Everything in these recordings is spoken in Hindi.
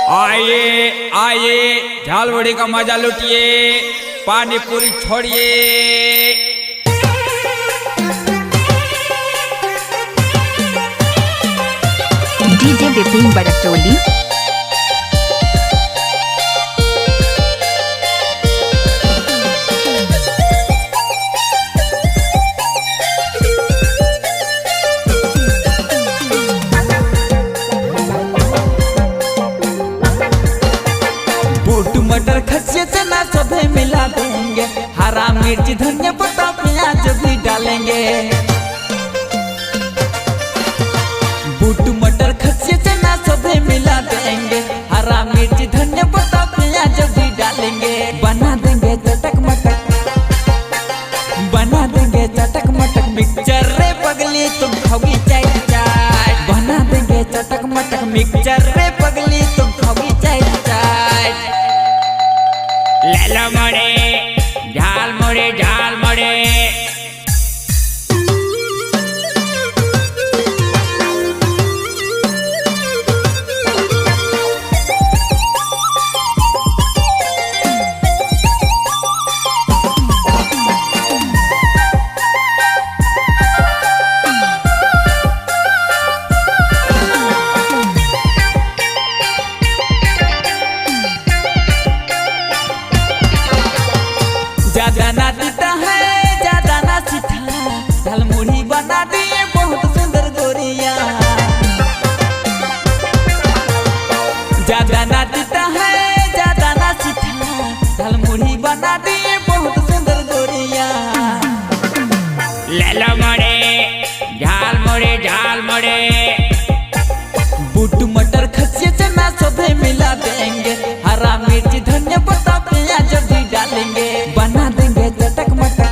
आइए आइए झालमुड़ी का मजा लूटिए, पानी पूरी छोड़िए। डीजे विपिन बड़टोली। बूट मटर खस्से चना सभी मिला देंगे, हरा मिर्च धनिया पत्ता प्याज भी डालेंगे। बूट मटर खस्से चना सभी मिला देंगे, हरा मिर्च धनिया पत्ता प्याज भी डालेंगे। बना देंगे चटक मटक, बना देंगे चटक मटक मिक्सचर रे पगली तुम खाओगी चाट चाट। बना देंगे चटक मटक मिक्सचर रे पगली तुम खाओगी चाट चाट। ले लो मोड़े झालमुड़ी झालमुड़ी। ज्यादा ना तीता है ज्यादा ना सीठा, झालमुड़ी बना दिए बहुत सुंदर गोरिया। ज्यादा ना तीता है ज्यादा ना सीठा, झालमुड़ी बना दिए बहुत सुंदर गोरिया। ले लो मोड़े झालमुड़ी झालमुड़ी। बूट मटर खस्से चना सभी मिला देंगे, हरा मिर्च धनिया पत्ता प्याज भी डालेंगे। बना देंगे चटक मटक,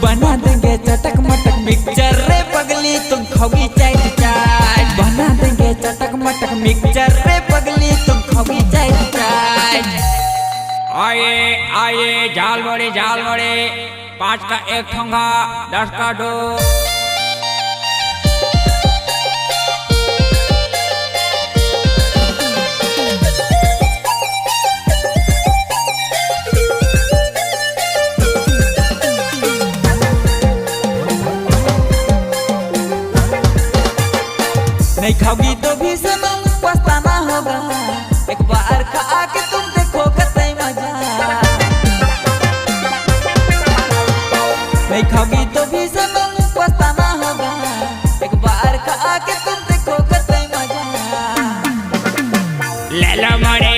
बना देंगे चटक मटक मिक्सचर रे पगली तुम खाओगी चाट चाट। बना देंगे चटक मटक मिक्सचर रे पगली तुम खाओगी चाट चाट। आइए आइए झालमुड़ी झालमुड़ी। 5 का 1 ठोंगा 10 का 2। नहीं खाओगी तो भी सनम पछताना होगा, एक बार खा के तुम देखो कितना मजा। नहीं खाओगी तो भी सनम पछताना होगा, एक बार खा के तुम देखो कितना मजा। ले लो मोड़े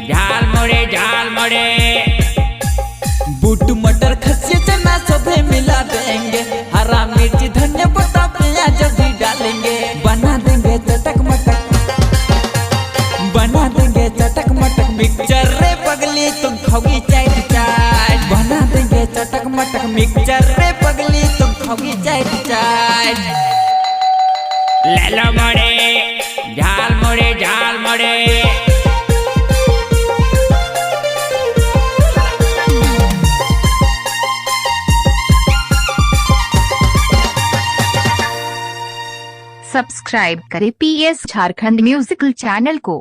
झालमुड़ी झालमुड़ी। बूट मटर खस्से चना सभी मिला देंगे, हरा मिर्च धनिया पत्ता प्याज भी डालेंगे। बना देंगे चटक मटक, बना देंगे चटक मटक मिक्सचर रे पगली तुम खाओगी चाट चाट। बना देंगे चटक मटक मिक्सचर रे पगली तुम खाओगी चाट चाट। ले लो मोड़े झालमुड़ी झालमुड़ी। सब्सक्राइब करें पीएस झारखंड म्यूजिकल चैनल को।